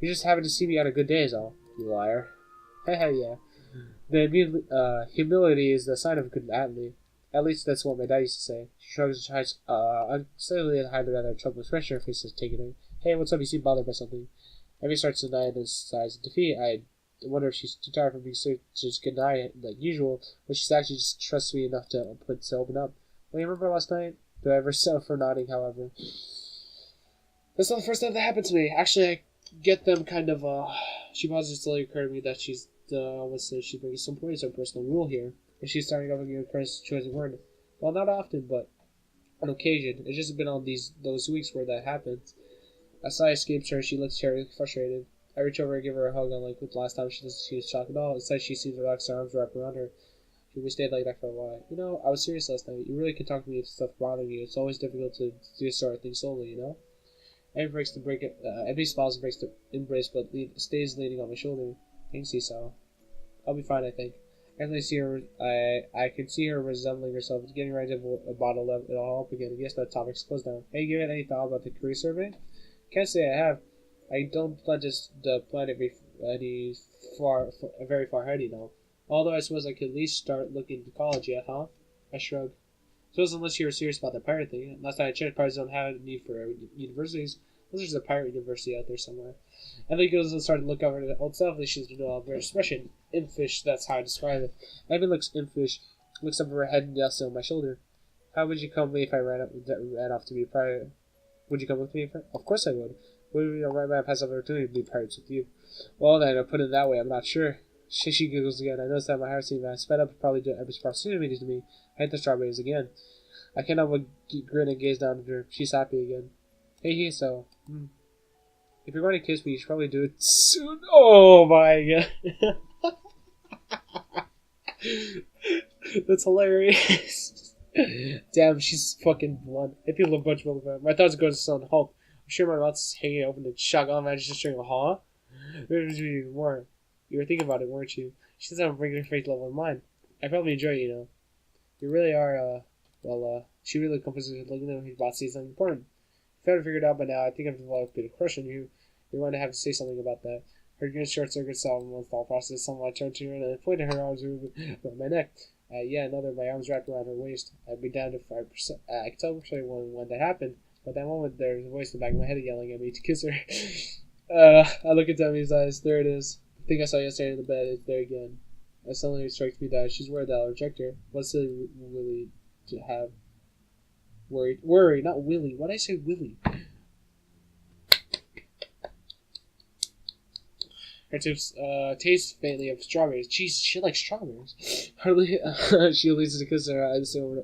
You're just happy to see me on a good day is all. You liar. Heh yeah. The humility is the sign of a good athlete. At least that's what my dad used to say. She shrugs and tries unsteadily and hide rather trouble expression her face is taking it. Hey, what's up? You seem bothered by something. Abby starts to deny this size of defeat. I wonder if she's too tired from being so just good night like usual, but she's actually just trusts me enough to open up. Well, you remember last night? Do I ever settle for nodding, however? That's not the first time that happened to me. Actually, I get them kind of, she positively occurred to me that she's, almost says she's bringing some points of personal rule here. And she's starting over again with choice of word. Well, not often, but on occasion. It's just been on those weeks where that happens. A sigh escapes her. She looks terribly frustrated. I reach over and give her a hug, unlike with the last time she was shocked at all. Instead, she seems to relax her arms wrapped around her. We stayed like that for a while. You know, I was serious last night. You really can talk to me if stuff bothering you. It's always difficult to do this sort of thing solely, you know? Abby breaks to break it. Abby smiles and breaks to embrace, but stays leaning on my shoulder. Thanks, Esau. I'll be fine, I think. I can see her resembling herself. It's getting ready to a bottle of it all up again. I guess that topic's closed down. Have you given any thought about the career survey? Can't say I have. I don't plan to plan it very far ahead, you know. Although I suppose I could at least start looking to college yet, huh? I shrug. Suppose unless you're serious about the pirate thing. Last time I checked, pirates don't have a need for universities. Unless there's a pirate university out there somewhere. And then he goes and starts to look over the old selfishness to know their expression. Impish, that's how I describe it. Abby looks impish, looks over her head and just on my shoulder. How would you come with me if I ran off to be a pirate? Would you come with me? Of course I would. Would we right my past opportunity to be pirates with you? Well then, I'll put it that way, I'm not sure. She giggles again. I noticed that my heart seemed to sped up, probably due to Abby's proximity to me. I hit the strawberries again. I cannot but grin and gaze down at her. She's happy again. Hey, so. If you're going to kiss me, you should probably do it soon. Oh my god. That's hilarious. Damn, she's fucking blunt. I feel a bunch more. My thoughts go to Son Hulk. I'm sure my mouth's hanging open and shotgun match just during a huh? There's even more. You were thinking about it, weren't you? She doesn't have a regular faith level in mine. I probably enjoy it, you know. You really are, she really comes with looking at his boss sees something important. If I haven't figured it out by now, I think I've developed a bit of crush on you. You're going to have to say something about that. Her good short circuit saw in one thought process. Someone turned to her and I pointed her arms around my neck. Yeah, another, my arms wrapped around her waist. I'd be down to 5%. I could tell when that happened. But that moment, there's a voice in the back of my head yelling at me to kiss her. I look at Demi's eyes. There it is. The thing I saw yesterday in the bed is there again. It suddenly strikes me that she's worried that I'll reject her. What's it really to have? Worry, not Willie. Why'd I say Willie? Her tips taste faintly of strawberries. Jeez, she likes strawberries. Hardly, she leans to kiss her eyes over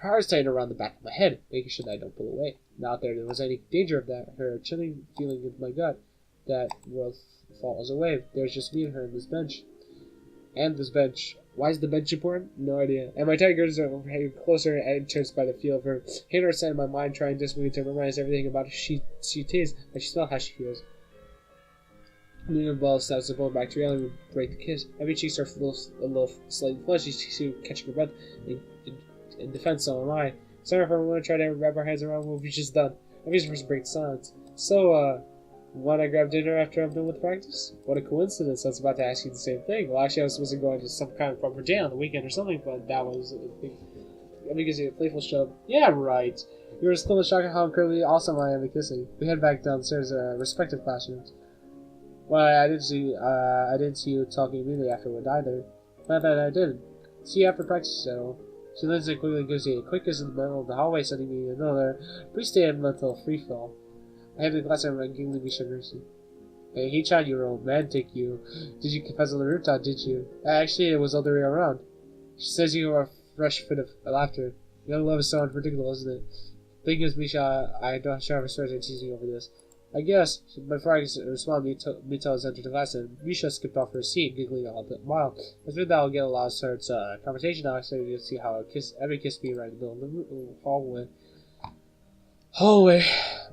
her heart's tightened around the back of my head, making sure that I don't pull away. Not that there was any danger of that. Her chilling feeling in my gut that will fall as a wave. There's just me and her on this bench. And this bench. Why is the bench important? No idea. And my tight girls are closer and entranced by the feel of her hand or sand in my mind, trying desperately to memorize everything about how she tastes, but she smells how she feels. Leaning ball stops the bone back to reality and break the kiss. Every cheek starts a little slightly flushed. She's catching her breath. In defense, so am I. Sorry if I want to try to wrap our hands around what we just done. I'm just supposed to break the silence. So, Want to grab dinner after I'm done with practice? What a coincidence. I was about to ask you the same thing. Well, actually, I was supposed to go to some kind of proper day on the weekend or something, but that was because you a playful show. Yeah, right. You were still in shock at how incredibly awesome I am at kissing. We head back downstairs to our respective classrooms. Well, I didn't see you talking immediately afterward either. Not that I did. See you after practice, so. She leans in quickly, gives you a quick kiss in the middle of the hallway, sending me another brief state of mental freefall. I have the glass and giggly me sugars. Hey, he tried you, romantic you. Did you confess on the rooftop, did you? Actually, it was the other way around. She says you are a fresh fit of laughter. Young love is so unpredictable, isn't it? Thing is, Misha, I don't have a started teasing over this. I guess, before I can respond, Mito has entered the class and Misha skipped off her seat, giggling all the while. After that, I'll get a lot of sorts conversation. I'll excited to see how every kiss be right in the middle of the hallway.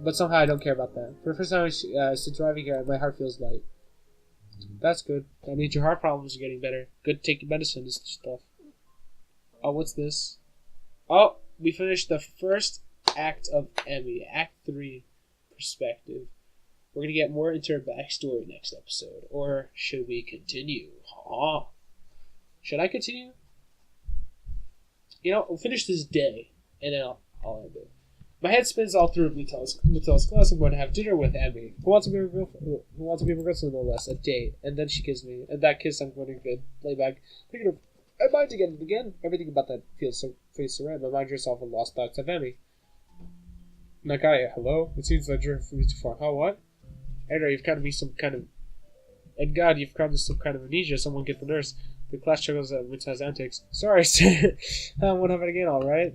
But somehow I don't care about that. For the first time since driving here, my heart feels light. That's good. That means your heart problems are getting better. Good to take medicine and stuff. Oh, what's this? Oh, we finished the first act of Emmy. Act 3. Perspective. We're gonna get more into her backstory next episode. Or should we continue? Should I continue? You know, we'll finish this day, and then I'll end it. My head spins all through Matel's class. I'm going to have dinner with Emmy, who wants to be her girlfriend, who wants to be my girlfriend, no less. A date, and then she kisses me, and that kiss I'm going to lay back, thinking of my mind again. Everything about that feels so right. My mind drifts off of lost thoughts of Emmy. Nakaya, hello? It seems like you're from me too far. Huh, what? Edgar, you've got to be some kind of... And God, you've got some kind of amnesia. Someone get the nurse. The class chuckles at Mita's antics. Sorry, sir. What happened again, alright?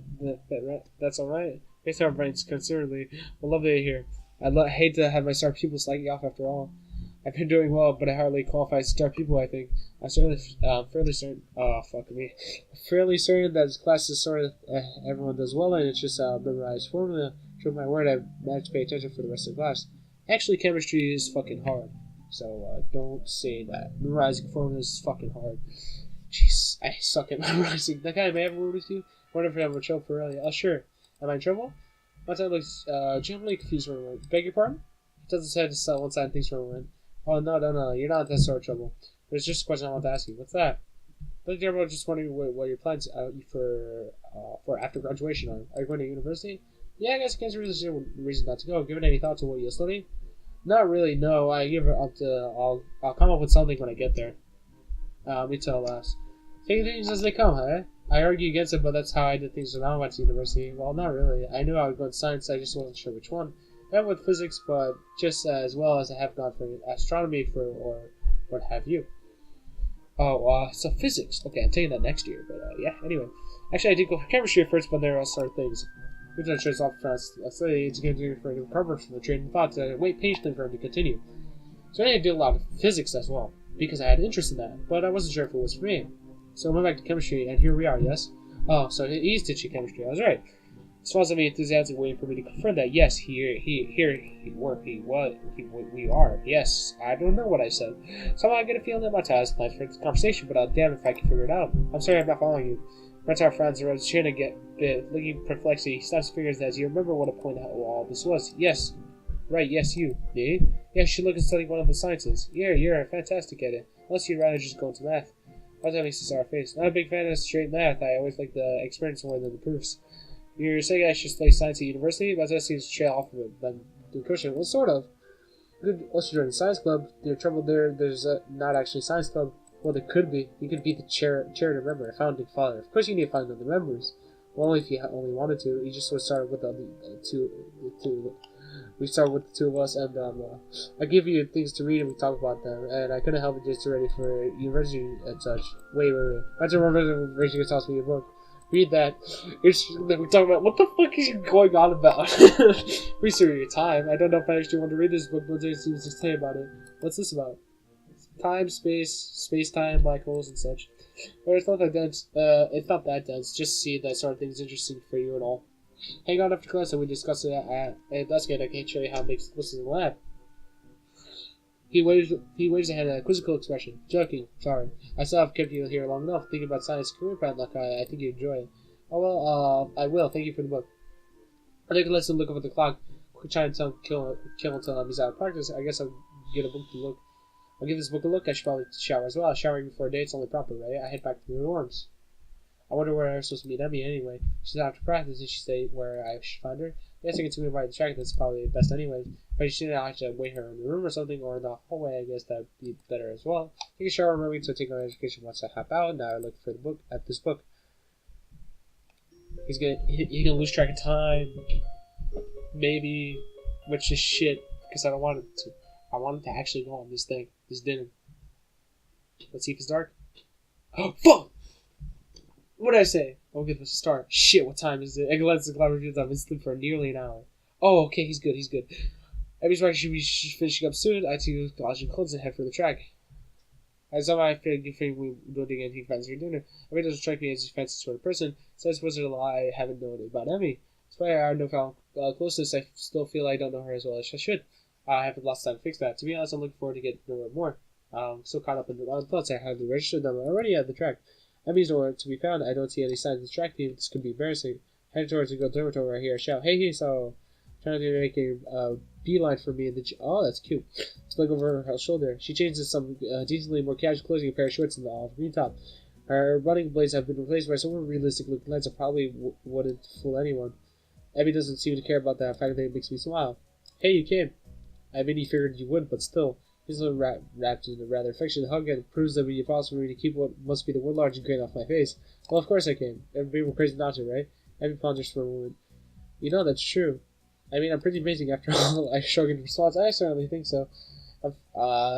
That's alright. Thanks to our brains considerably. Well, lovely to hear. I'd hate to have my star pupil slacking off after all. I've been doing well, but I hardly qualify as star pupil, I think. I'm fairly certain... Oh, fuck me. Fairly certain that this class is sort of... everyone does well, and it's just memorized formula. For my word, I managed to pay attention for the rest of the class. Actually, chemistry is fucking hard. So, don't say that. Memorizing formulas is fucking hard. Jeez, I suck at memorizing. That guy may have a word with you? Wonder if I have a trouble for earlier. Sure. Am I in trouble? My time looks, generally confused for a moment. Beg your pardon? It doesn't say to sell one side things for a moment. Oh, no. You're not in that sort of trouble. There's just a question I want to ask you. What's that? Look, everyone, just wondering what your plans for after graduation are. Are you going to university? Yeah, I guess I can't really see a reason not to go. Given any thought to what you'll study? Not really, no. I give it up to... I'll come up with something when I get there. Mito laughs. Taking things as they come, huh? I argue against it, but that's how I did things when I went to university. Well, not really. I knew I would go to science, I just wasn't sure which one. I went with physics, but just as well as I have gone for astronomy or what have you. Oh, so physics. Okay, I'm taking that next year, but yeah, anyway. Actually, I did go for chemistry at first, but there are all sort of things. Which I chose off fast. I say it's going to do for a recover from the train of thought to wait patiently for him to continue. So I did a lot of physics as well, because I had interest in that, but I wasn't sure if it was for me. So I went back to chemistry, and here we are, yes? Oh, so he's teaching chemistry, I was right. As far as I'm enthusiastic waiting for me to confirm that, yes, we are. Yes, I don't know what I said. Somehow I get a feeling that my is planned for this conversation, but I'll damn if I can figure it out. I'm sorry I'm not following you. Our friends around his chin and get bit, looking perplexity. He snaps fingers as you remember what a point how all this was. Yes. Right, yes, you. Me? Yeah, you should look and study one of the sciences. You're fantastic at it. Unless you'd rather just go into math. I was having a sour face. Not a big fan of straight math. I always like the experience more than the proofs. You're saying I should study science at university? But that seems to trail off of it. Then the cushion. Well, sort of. Good. Unless you're in the science club. There's trouble there. There's not actually a science club. Well, there could be. You could be the charity member, a founding father. Of course, you need to find other members. Well, only if you only wanted to. You just would start with the two. We start with the two of us, and I give you things to read, and we talk about them. And I couldn't help it just to ready for university and such. Wait. I just remember Rachel tossed me a book. Read that. We talk about what the fuck is going on about. Research your time. I don't know if I actually want to read this book, but there's things to say about it. What's this about? Time, space-time, black holes, and such. But it's not that dense. It's not that dense. Just see that sort of thing is interesting for you and all. Hang on after class and we discuss it at dusk, and I can show you how it makes listen in the lab. He waves a hand at a quizzical expression. Joking. Sorry. I still have kept you here long enough. Thinking about science career path, like I think you enjoy it. Oh well, I will. Thank you for the book. I think let's look up at the clock. trying to kill until Emmy's out of practice. I guess I'll get a book to look. I'll give this book a look. I should probably shower as well. Showering before a date's only proper, right? I head back to the dorms. I wonder where I'm supposed to meet Emmy anyway. She's after practice. Did she say where I should find her? I guess I can swing by the track. That's probably best anyway. But she didn't have to wait her in the room or something, or in the hallway. I guess that'd be better as well. Take a shower, remembering to take my education once I hop out. Now I look for the book at this book. He's gonna lose track of time. Maybe, which is shit because I don't want it to. I want him to actually go on this dinner. Let's see if it's dark. Oh fuck! What did I say? I'll give this a start. Shit, what time is it? I glanced at the clock review time. It's been for nearly an hour. Oh, okay, he's good. Everybody's right. Should be finishing up soon. I take dodging clothes and head for the track. I somehow I feel we don't think anything fancy for dinner. Emmy doesn't strike me as a fancy sort of person, so I suppose there's a lot I haven't known about Emmy. Despite our newfound closeness, I still feel I don't know her as well as I should. I haven't lost time to fix that. To be honest, I'm looking forward to getting to know her more. So caught up in the thoughts, I hardly registered them already at the track. Emmy's nowhere to be found. I don't see any signs of the track team. This could be embarrassing. Heading towards the dormitory, I hear a shout. Hey, so trying to make a beeline for me in the oh, that's cute. To look over her shoulder. She changes some decently more casual clothing, a pair of shorts and the olive green top. Her running blades have been replaced by some realistic looking lens that probably wouldn't fool anyone. Emmy doesn't seem to care about that. In fact, it makes me smile. Hey, you came. I mean, you figured you would, but still. He's wrapped in a rather affectionate hug and proves that it would be impossible for me to keep what must be the one large grin off my face. Well, of course I came. Everybody were crazy not to, right? Emmy ponders for a moment. You know, that's true. I mean, I'm pretty amazing after all. I shrug in response. I certainly think so.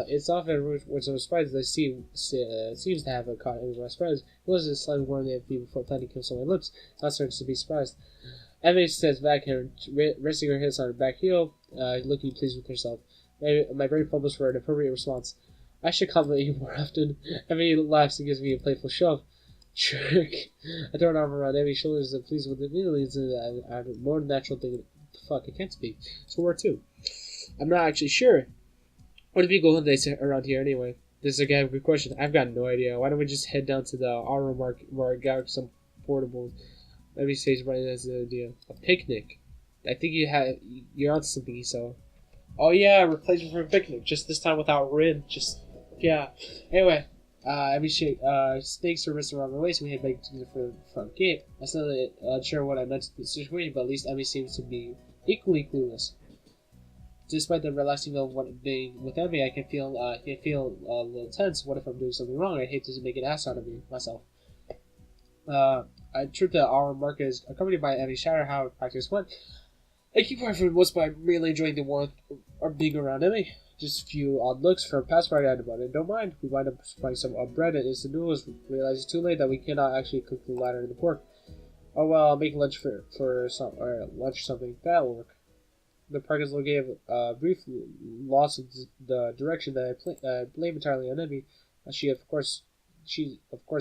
It's often when some surprises I see seems to have caught any of my surprise. It was a slightly warm day before planning kills on my lips. Not starting to be surprised. Emmy stands back here, resting her hips on her back heel, looking pleased with herself. My brain fumbles for an appropriate response. I should compliment you more often. Emmy laughs and gives me a playful shove. Jerk. I throw an arm around Emmy's shoulders and pleased with it. Immediately, it's a more natural thing. Fuck, I can't speak. So where to? I'm not actually sure. What do people holidays around here anyway? This is a good question. I've got no idea. Why don't we just head down to the auto market where I got some portables? Emmy says right as an idea. A picnic. I think you're onto something, he saw. Oh yeah, replacement for a picnic. Just this time without Rin. Just yeah. Anyway, Emmy snakes her wrist around my waist and we head back to the front gate. I'm still not sure what I meant to the situation, but at least Emmy seems to be equally clueless. Despite the relaxing of what being with Emmy, I can feel a little tense. What if I'm doing something wrong? I hate to make an ass out of myself. I trip to our market is accompanied by Emmy's shower. How practice went. I keep my friend once by really enjoying the warmth of being around Emmy. Just a few odd looks from past party item, but I don't mind. We wind up buying some bread and instant noodles. Realize it's too late that we cannot actually cook the ladder and the pork. Oh well, I'll make lunch for lunch or something. That'll work. The Parkinson gave a brief loss of the direction that I blame entirely on Emmy. She of course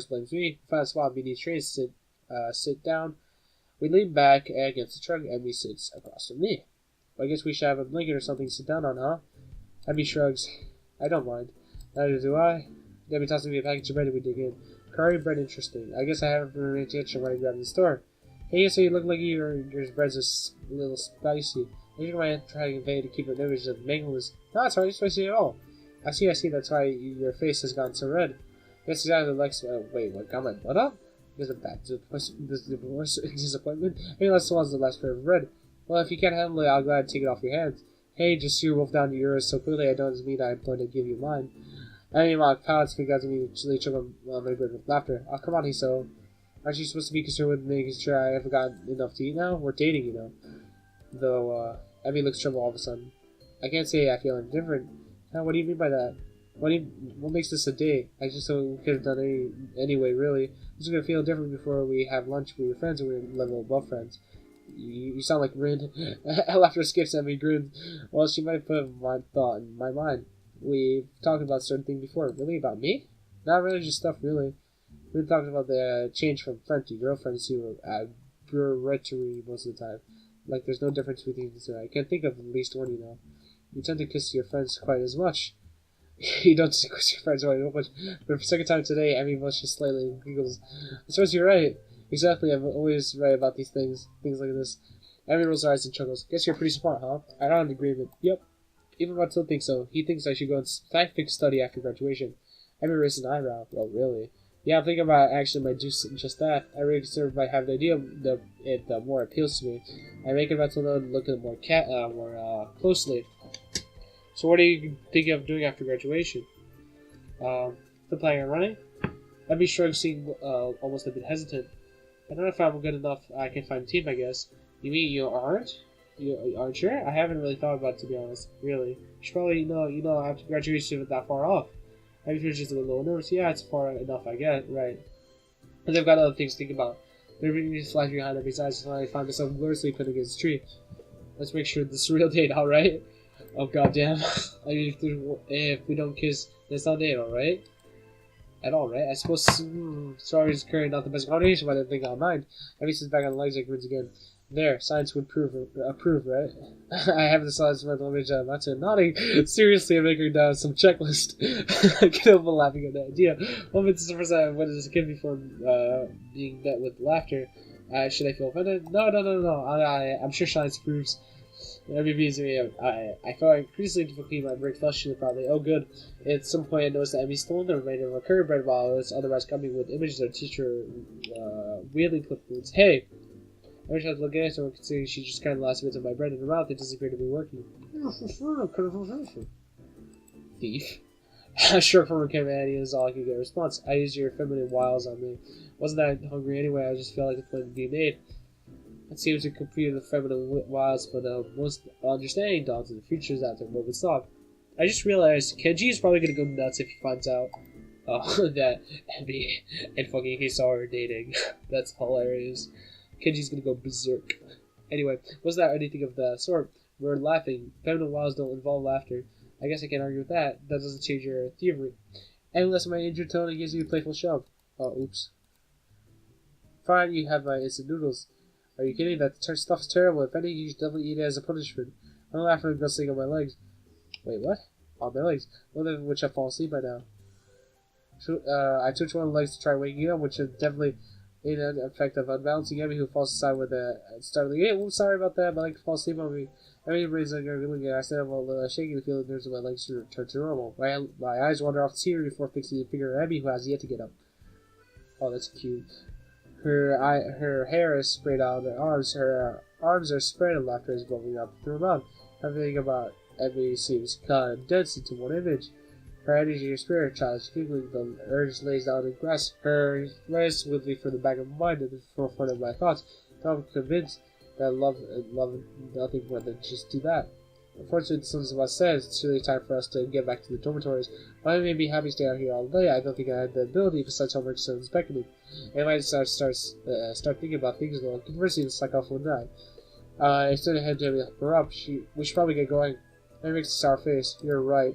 blames me. Find a spot beneath trains, sit down. We lean back against the truck. Emmy sits across from me. Well, I guess we should have a blanket or something to sit down on, huh? Emmy shrugs. I don't mind. Neither do I. Emmy tosses me a package of bread and we dig in. Curry bread, interesting. I guess I haven't been paying attention when I grabbed in the store. Hey, so you look like your bread's a little spicy. I think I might try to convey to keep an image of mangoes. No, it's not spicy at all. I see. That's why your face has gone so red. That's exactly like. Wait, what? Got my blood up? There's a bad disappointment. Maybe that's the one's the last pair of bread. Well, if you can't handle it, I'll go ahead and take it off your hands. Hey, just you wolf down to yours so quickly. I don't mean I'm going to give you mine. Any mock palates began to me chilly choke on my bread with laughter. Oh, come on, Hiso. Aren't you supposed to be concerned with making sure I haven't got enough to eat now? We're dating, you know. Though, Emmy looks troubled all of a sudden. I can't say I feel indifferent. What do you mean by that? What makes this a date? I just thought we could have done anyway, really. I'm just gonna feel different before we have lunch with your friends and we're level above friends. You sound like Rin. Laughter skips Emmy grins. Well, she might put my thought in my mind. We've talked about certain things before. Really? About me? Not religious stuff, really. We've talked about the change from friend to girlfriend to brutary most of the time. Like there's no difference between the two. I can't think of at least one, you know. You tend to kiss your friends quite as much. You don't kiss your friends quite as much. But for the second time today, Emmy blushes slightly and giggles. I suppose you're right. Exactly, I'm always right about these things. Things like this. Emmy rolls her eyes and chuckles. Guess you're pretty smart, huh? I got an agreement. Yep. Even Matsuo thinks so. He thinks I should go in scientific study after graduation. Emmy raised an eyebrow. Well, really? Yeah, I'm thinking about actually might do just that. I really consider might have an idea that more appeals to me. I make it mental note and look at it more closely. So what are you thinking of doing after graduation? Still planning on running? Emmy shrugs, seeming almost a bit hesitant. I don't know if I'm good enough. I can find a team, I guess. You mean you aren't? You aren't sure? I haven't really thought about it, to be honest. Really. You should probably know after graduation isn't that far off. Maybe you're just a little nervous. Yeah, it's far enough, I guess. Right. But they've got other things to think about. They're reading flash behind every eyes until I find myself gloriously put against a tree. Let's make sure this is a real date, alright? Oh, goddamn. I mean, if we don't kiss, that's not a date, alright? At all, right? I suppose strawberries curry not the best combination, but I think I'll mind. Emmy sits back on the legs and grins again. There, science would approve, right? I haven't decided to image Matsu nodding. Seriously, I'm making down some checklist. I can't help but laughing at the idea. Well, it's the first time I've witnessed a kid before being met with laughter. Should I feel offended? No. I'm sure science approves. Every museum, I felt increasingly difficulty my break flushing probably. Oh, good. At some point, I noticed that Emmy stole the remainder of a curry bread while I was otherwise coming with images of teacher wheeling clipboards. Hey! I wish I could look at it, so considering she just kind of lost bits of my bread in her mouth, it doesn't appear to be working. Thief. A shrug from her humanity is all I could get a response. I used your feminine wiles on me. Wasn't that hungry anyway, I just felt like the point would be made. It seems to complete the feminine wiles for the most understanding dogs in the futures after a moment's thought. I just realized Kenji is probably going to go nuts if he finds out that Emmy and fucking Hisaru are dating. That's hilarious. Kenji's gonna go berserk. Anyway, was that anything of the sort? We're laughing. Feminine wiles don't involve laughter. I guess I can't argue with that. That doesn't change your theory. Unless my injured tone and gives you a playful shove. Oh, oops. Fine, you have my instant noodles. Are you kidding? That stuff's terrible. If anything, you should definitely eat it as a punishment. I'm laughing and gustling on my legs. Wait, what? On my legs? One of which I fall asleep by now. I twitch one of the legs to try waking up, which is definitely in an effect of unbalancing Emmy, who falls aside with a startling, hey, well, sorry about that, but I like to fall asleep on me. Emmy raises a gurgling, and I stand up while shaking the feeling nerves of my legs to return to normal. My eyes wander off the scenery before fixing the figure of Emmy, who has yet to get up. Oh, that's cute. Her hair is sprayed out on her arms. Her arms are spread, and laughter is bubbling up through her mouth. Everything about Emmy seems condensed into one image. Her energy or spirit child is giggling, the urge lays down in grass. Her race swiftly from the back of my mind and the forefront of my thoughts. I'm convinced that love nothing more than just do that. Unfortunately, as I said, it's really time for us to get back to the dormitories. While I may be happy to stay out here all day, I don't think I have the ability for such homework so beckoning. I might start thinking about things though. Conversely, it's like off one night. Instead of head to help her up, we should probably get going. That makes a sour face. You're right.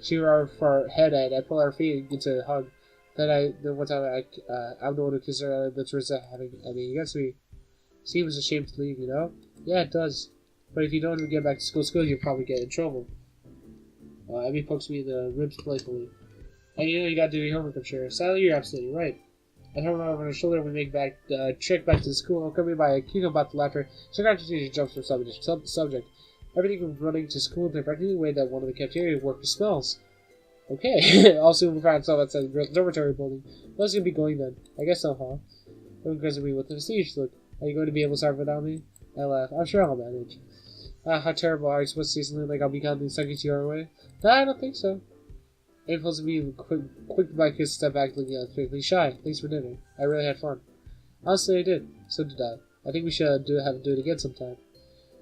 She ran for her head and I pull her feet into a hug. Then one time I'm the one who kissed her and the towards having anything against me. Seems a shame to leave, you know? Yeah, it does. But if you don't get back to school, you'll probably get in trouble. Emmy pokes me in the ribs playfully. And you gotta do your homework, I'm sure. Sally, you're absolutely right. I throw her over her shoulder and we make trek back to the school. Accompanied by a Kiko about the laughter. She continues to jump from subject to subject. Everything from running to school directly the way that one of the cafeteria workers smells. Okay. Also, we found myself outside the dormitory building. Let's gonna be going then. I guess so, huh? Don't because of me with the prestige look. Are you going to be able to survive without me? I laugh. I'm sure I'll manage. How terrible. Are you supposed to say something like I'll be counting seconds your way? No, I don't think so. Impulse of me quick by kiss step back looking unfairly shy. Thanks for dinner. I really had fun. Honestly, I did. So did I. I think we should have to do it again sometime.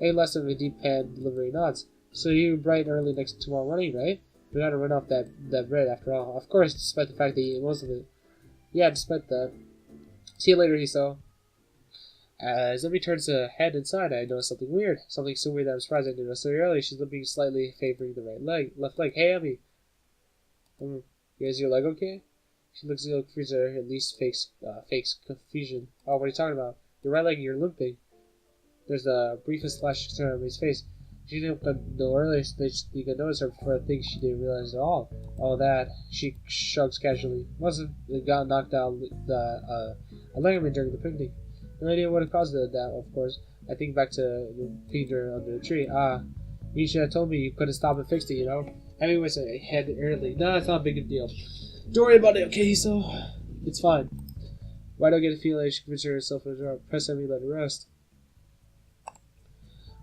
A less of a deep pan delivery nods. So you're bright and early tomorrow morning, right? We gotta run off that bread after all. Of course, despite the fact that you ate most of it. Yeah, despite that. See you later, Hiso. As Emmy turns her head inside, I notice something weird. Something so weird that I'm surprised I didn't notice so early. She's limping slightly, favoring the left leg. Hey, Emmy. Is your leg okay? She looks a little confused at least fakes confusion. Oh, what are you talking about? Your right leg, you're limping. There's the briefest flash of concern on Emmy's face. She didn't know earlier so you could notice her before things she didn't realize at all. Oh, that. She shrugs casually. Must have got knocked down a ligament during the picnic. No idea what caused that, of course. I think back to the painter under the tree. You should have told me you could have stopped and fixed it, you know? Anyways, I had it early. No, it's not a big deal. Don't worry about it, okay, so it's fine. Why do I get a feeling like she convinced herself to press on me, let it rest?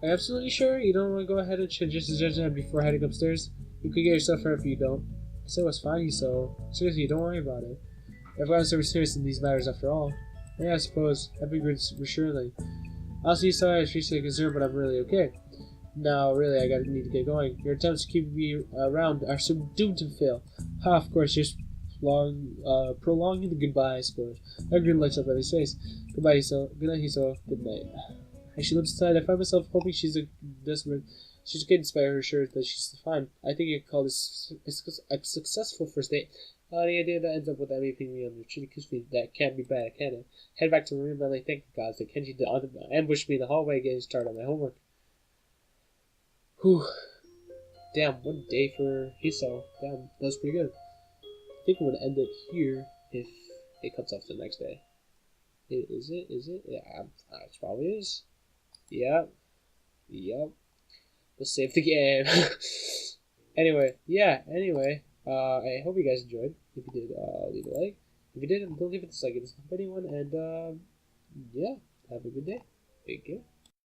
Are you absolutely sure you don't want to go ahead and change the judgment before heading upstairs? You could get yourself hurt if you don't. I said it was fine, so seriously, don't worry about it. Everyone's so serious in these matters after all. Yeah, I suppose. I've been reassuringly. Also, you saw I was recently concerned, but I'm really okay. Now, really, I need to get going. Your attempts to keep me around are doomed to fail. Ha, of course, just prolonging the goodbye, I suppose. A grin lights up on his face. Goodbye, Hiso. Good night, Hiso. Good night. As she lives inside, I find myself hoping she's desperate. She's okay despite her sure that she's fine. I think you could call this a successful first date. The idea that ends up with Emmy picking me on the tree kills me. That can't be bad, can it? Head back to Marine Valley. Thank the gods that Kenji ambushed me in the hallway getting started on my homework. Whew. Damn, what a day for Hiso. Damn, that was pretty good. I think I'm going to end it here if it cuts off the next day. Is it? Yeah, it probably is. Yep. Let's save the game. Anyway, I hope you guys enjoyed. If you did, leave a like. If you didn't, don't leave a dislike. It doesn't help anyone. And, yeah, have a good day. Thank you.